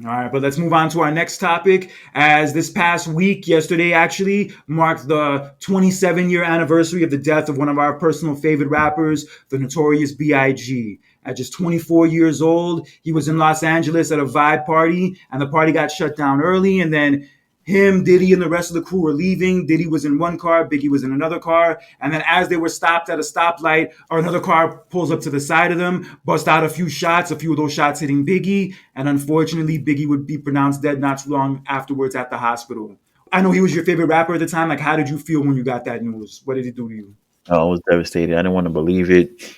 all right, but let's move on to our next topic. As this past week, yesterday actually, marked the 27-year anniversary of the death of one of our personal favorite rappers, the Notorious B.I.G. At just 24 years old, he was in Los Angeles at a Vibe party, and the party got shut down early. And then him, Diddy, and the rest of the crew were leaving. Diddy was in one car, Biggie was in another car. And then as they were stopped at a stoplight, or another car pulls up to the side of them, bust out a few shots, a few of those shots hitting Biggie. And unfortunately, Biggie would be pronounced dead not too long afterwards at the hospital. I know he was your favorite rapper at the time. Like, how did you feel when you got that news? What did it do to you? I was devastated. I didn't want to believe it.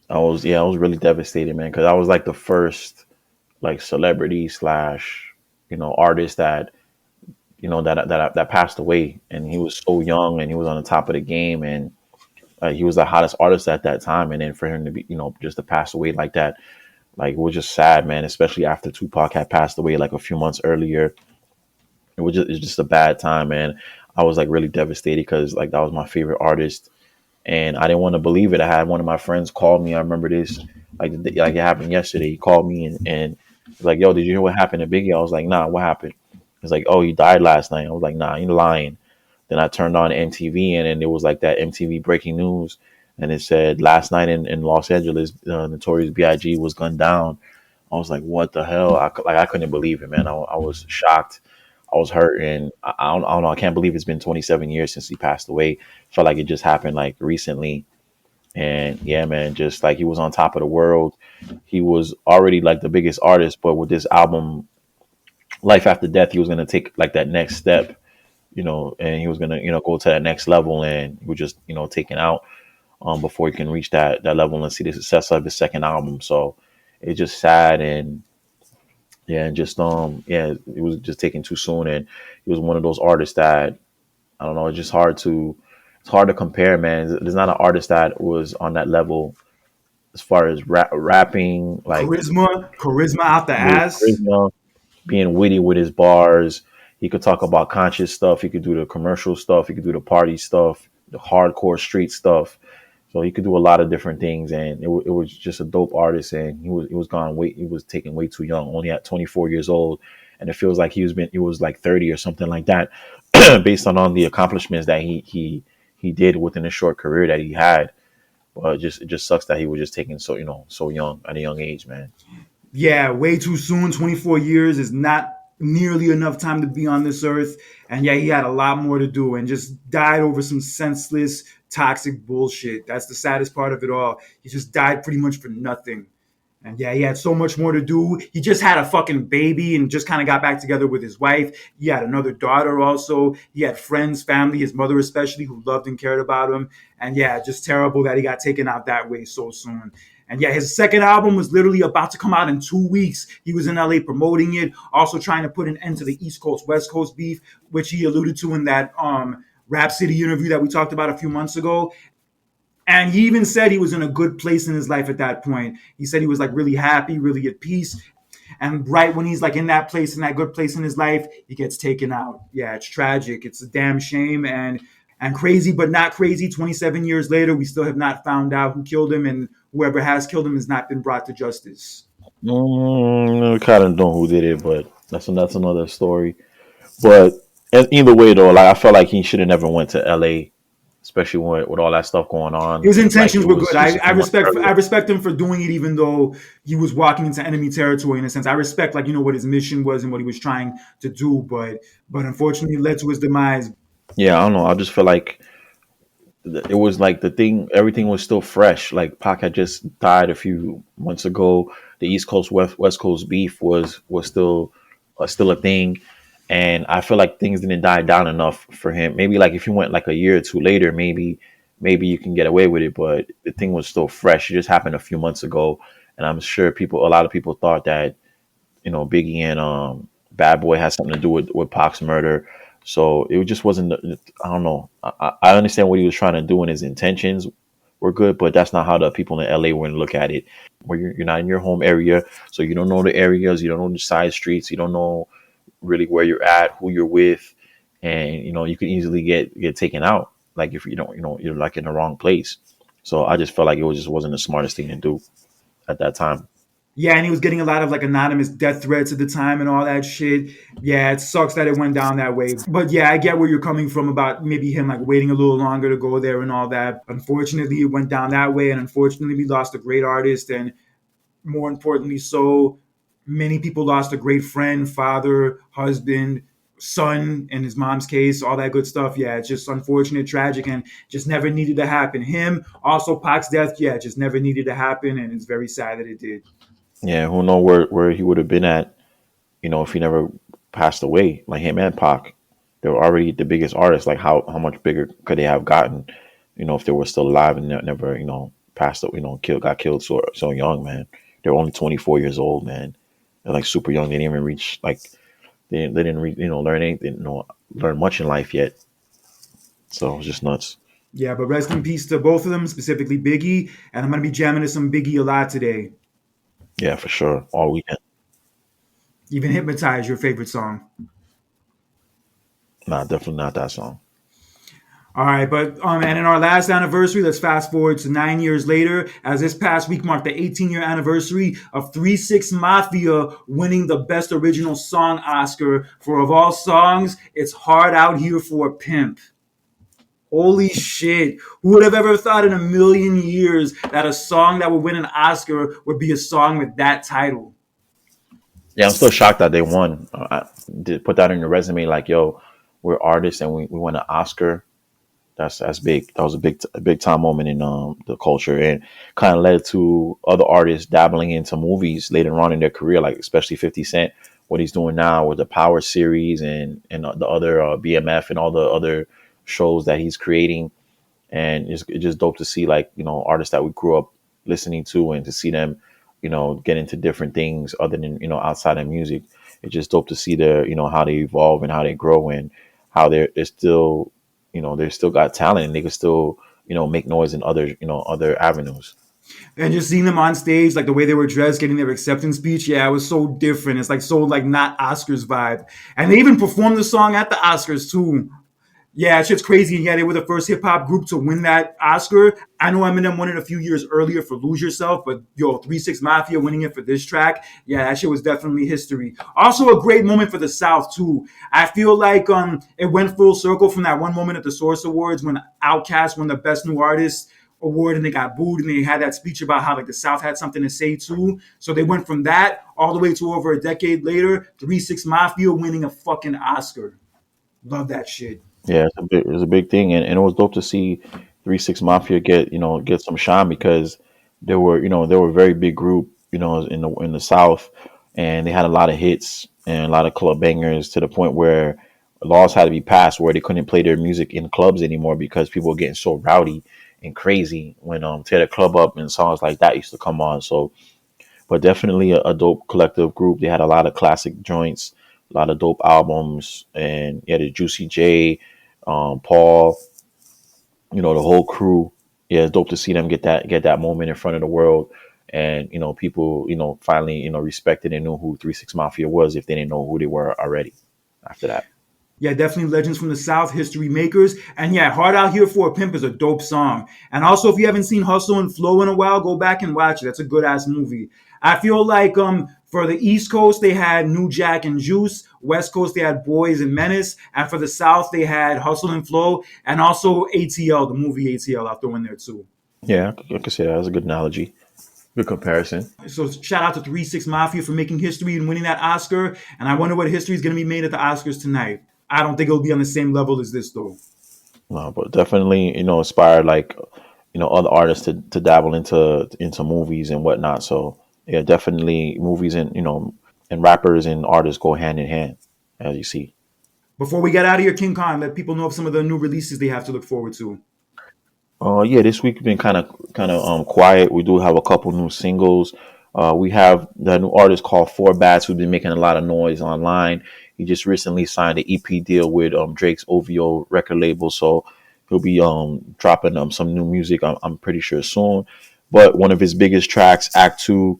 I was really devastated, man, because I was like the first like celebrity slash artist that that passed away, and he was so young, and he was on the top of the game, and he was the hottest artist at that time. And then for him to be just to pass away like that, like it was just sad, man. Especially after Tupac had passed away like a few months earlier, it's just a bad time, man. I was like really devastated because like that was my favorite artist, and I didn't want to believe it. I had one of my friends call me. I remember this like it happened yesterday. He called me and was like, "Yo, did you hear what happened to Biggie?" I was like, "Nah, what happened?" He's like, "Oh, he died last night." I was like, "Nah, you're lying." Then I turned on MTV, and then it was like that MTV breaking news, and it said last night in Los Angeles, Notorious B.I.G was gunned down I was like, what the hell? I couldn't believe it, man. I was shocked. I was hurt, and I don't know. I can't believe it's been 27 years since he passed away. Felt like it just happened like recently. And yeah, man, just like he was on top of the world. He was already like the biggest artist, but with this album, Life After Death, he was gonna take like that next step, and he was gonna, go to that next level, and he was just, taken out before he can reach that level and see the success of his second album. So it's just sad, and yeah, and just yeah, it was just taken too soon, and he was one of those artists that I don't know. It's hard to compare, man. There's not an artist that was on that level as far as rapping, like Charisma out the with ass. charisma, being witty with his bars. He could talk about conscious stuff. He could do the commercial stuff. He could do the party stuff, the hardcore street stuff. So he could do a lot of different things, and it was just a dope artist. And he was taken way too young, only at 24 years old, and it feels like he was like 30 or something like that, based on all the accomplishments that he did within a short career that he had. But it just sucks that he was just taken so young at a young age, man. Yeah, way too soon. 24 years is not nearly enough time to be on this earth. And yeah, he had a lot more to do and just died over some senseless, toxic bullshit. That's the saddest part of it all. He just died pretty much for nothing. And yeah, he had so much more to do. He just had a fucking baby and just kind of got back together with his wife. He had another daughter also. He had friends, family, his mother especially, who loved and cared about him. And yeah, just terrible that he got taken out that way so soon. And yeah, his second album was literally about to come out in 2 weeks. He was in LA promoting it, also trying to put an end to the East Coast West Coast beef, which he alluded to in that Rap City interview that we talked about a few months ago. And he even said he was in a good place in his life at that point. He said he was like really happy, really at peace. And right when he's like in that place, in that good place in his life, he gets taken out. Yeah, it's tragic. It's a damn shame and crazy, but not crazy. 27 years later, we still have not found out who killed him, and whoever has killed him has not been brought to justice. I kind of know who did it, but that's another story. But either way, though, like I felt like he should have never went to L.A., especially with all that stuff going on. His Like intentions it were was good. just a I few months respect earlier. I respect him for doing it, even though he was walking into enemy territory in a sense. I respect like what his mission was and what he was trying to do, but unfortunately it led to his demise. Yeah, I don't know. I just feel like it was like the thing. Everything was still fresh. Like Pac had just died a few months ago. The East Coast West Coast beef was still a thing, and I feel like things didn't die down enough for him. Maybe like if you went like a year or two later, maybe you can get away with it. But the thing was still fresh. It just happened a few months ago, and I'm sure a lot of people thought that Biggie and Bad Boy has something to do with Pac's murder. So it just wasn't. I don't know. I understand what he was trying to do and his intentions were good, but that's not how the people in LA were going to look at it. Where you're not in your home area, so you don't know the areas, you don't know the side streets, you don't know really where you're at, who you're with, and you can easily get taken out. Like if you don't, you're like in the wrong place. So I just felt like just wasn't the smartest thing to do at that time. Yeah, and he was getting a lot of like anonymous death threats at the time and all that shit. Yeah, it sucks that it went down that way. But yeah, I get where you're coming from about maybe him like waiting a little longer to go there and all that. Unfortunately, it went down that way, and unfortunately, we lost a great artist, and more importantly, so many people lost a great friend, father, husband, son in his mom's case, all that good stuff. Yeah, it's just unfortunate, tragic, and just never needed to happen. Him, also Pac's death, yeah, just never needed to happen, and it's very sad that it did. Yeah, who know where he would have been at, if he never passed away, like him and Pac. They were already the biggest artists. Like how much bigger could they have gotten, if they were still alive and never, passed, got killed so young, man. They were only 24 years old, man. They're like super young. They didn't even reach like they didn't learn anything, learn much in life yet. So it was just nuts. Yeah, but rest in peace to both of them, specifically Biggie. And I'm gonna be jamming to some Biggie a lot today. Yeah, for sure. All weekend. Even Hypnotize, your favorite song. Nah, definitely not that song. All right, but and in our last anniversary, let's fast forward to 9 years later, as this past week marked the 18-year anniversary of 3 6 Mafia winning the Best Original Song Oscar for of all songs, "It's Hard Out Here for a Pimp." Holy shit! Who would have ever thought in a million years that a song that would win an Oscar would be a song with that title? Yeah, I'm still shocked that they won. Did put that on your resume, like, yo, we're artists and we won an Oscar. That's big. That was a big time moment in the culture, and kind of led to other artists dabbling into movies later on in their career, like especially 50 Cent, what he's doing now with the Power series and the other BMF and all the other shows that he's creating. And it's just dope to see, like, artists that we grew up listening to, and to see them, get into different things other than, outside of music. It's just dope to see their, how they evolve and how they grow, and how they're still, they're still got talent, and they can still, make noise in other, other avenues. And just seeing them on stage, like the way they were dressed, getting their acceptance speech, yeah, it was so different. It's like so like not Oscars vibe. And they even performed the song at the Oscars too. Yeah, it's just crazy. Yeah, they were the first hip hop group to win that Oscar. I know Eminem won it a few years earlier for Lose Yourself, but yo, 3 6 Mafia winning it for this track, yeah, that shit was definitely history. Also, a great moment for the South too. I feel like it went full circle from that one moment at the Source Awards when Outkast won the Best New Artist award and they got booed and they had that speech about how like the South had something to say too. So they went from that all the way to over a decade later, 3 6 Mafia winning a fucking Oscar. Love that shit. Yeah, it was a big thing, and it was dope to see 3 6 Mafia get some shine, because they were a very big group, in the South, and they had a lot of hits and a lot of club bangers, to the point where laws had to be passed where they couldn't play their music in clubs anymore, because people were getting so rowdy and crazy when tear the club up, and songs like that used to come on. So, but definitely a dope collective group. They had a lot of classic joints, a lot of dope albums, and yeah, the Juicy J, Paul, the whole crew. Yeah, it's dope to see them get that moment in front of the world, and people finally respected and knew who 3 6 Mafia was, if they didn't know who they were already. After that, Yeah, definitely legends from the South, history makers. And yeah, Hard Out Here for a Pimp is a dope song. And also, if you haven't seen Hustle and Flow in a while, go back and watch it. That's a good ass movie. I feel like for the East Coast they had New Jack and Juice, West Coast they had Boys and Menace, and for the South they had Hustle and Flow, and also ATL, the movie ATL. I'll throw in there too. yeah, I could say that was a good analogy, good comparison. So shout out to 3 6 Mafia for making history and winning that Oscar. And I wonder what history is going to be made at the Oscars tonight. I don't think it'll be on the same level as this though. No, but definitely, inspired, like, other artists to dabble into movies and whatnot. So yeah, definitely movies and rappers and artists go hand in hand, as you see. Before we get out of here, King Khan, let people know of some of the new releases they have to look forward to. Yeah, this week been kind of quiet. We do have a couple new singles. We have the new artist called Four Bats, who's been making a lot of noise online. He just recently signed an EP deal with Drake's OVO record label, so he'll be dropping some new music. I'm pretty sure soon. But one of his biggest tracks, Act Two,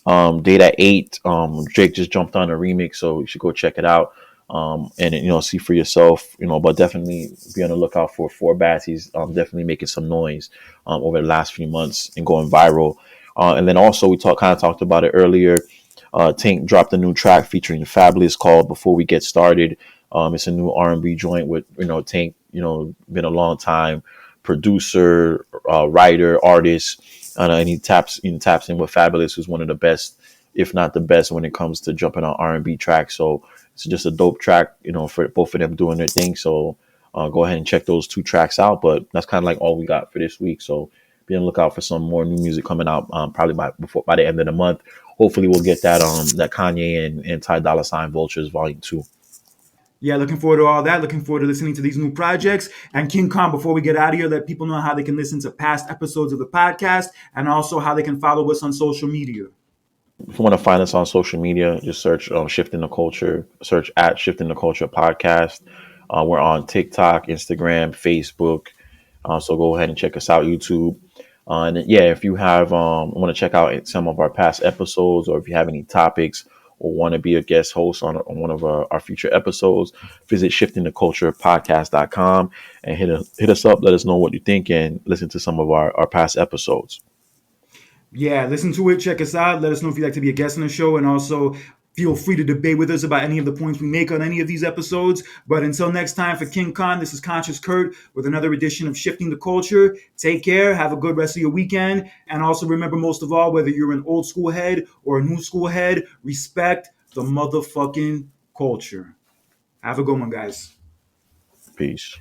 Data 8, Drake just jumped on a remix, so you should go check it out. And see for yourself, but definitely be on the lookout for Four Bats. He's definitely making some noise over the last few months and going viral. And then also we talked about it earlier. Tank dropped a new track featuring Fabolous called "Before We Get Started." It's a new R&B joint with Tank. Been a long time producer, writer, artist, and he taps in with Fabolous, who's one of the best, if not the best, when it comes to jumping on R&B tracks. So it's just a dope track, for both of them doing their thing. So go ahead and check those two tracks out. But that's kind of like all we got for this week. So be on the lookout for some more new music coming out, probably by the end of the month. Hopefully we'll get that Kanye and Ty Dolla Sign Vultures Volume 2. Yeah, looking forward to all that. Looking forward to listening to these new projects. And King Kong, before we get out of here, let people know how they can listen to past episodes of the podcast and also how they can follow us on social media. If you want to find us on social media, just search Shifting the Culture, search at Shifting the Culture Podcast. We're on TikTok, Instagram, Facebook. So go ahead and check us out, YouTube. And then, yeah, if you have want to check out some of our past episodes, or if you have any topics or want to be a guest host on one of our future episodes, visit shiftingtheculturepodcast.com and hit us up. Let us know what you think and listen to some of our past episodes. Yeah, listen to it. Check us out. Let us know if you'd like to be a guest on the show. And also feel free to debate with us about any of the points we make on any of these episodes. But until next time, for King Khan, this is Conscious Kurt with another edition of Shifting the Culture. Take care. Have a good rest of your weekend. And also remember, most of all, whether you're an old school head or a new school head, respect, the motherfucking culture. Have a good one, guys. Peace.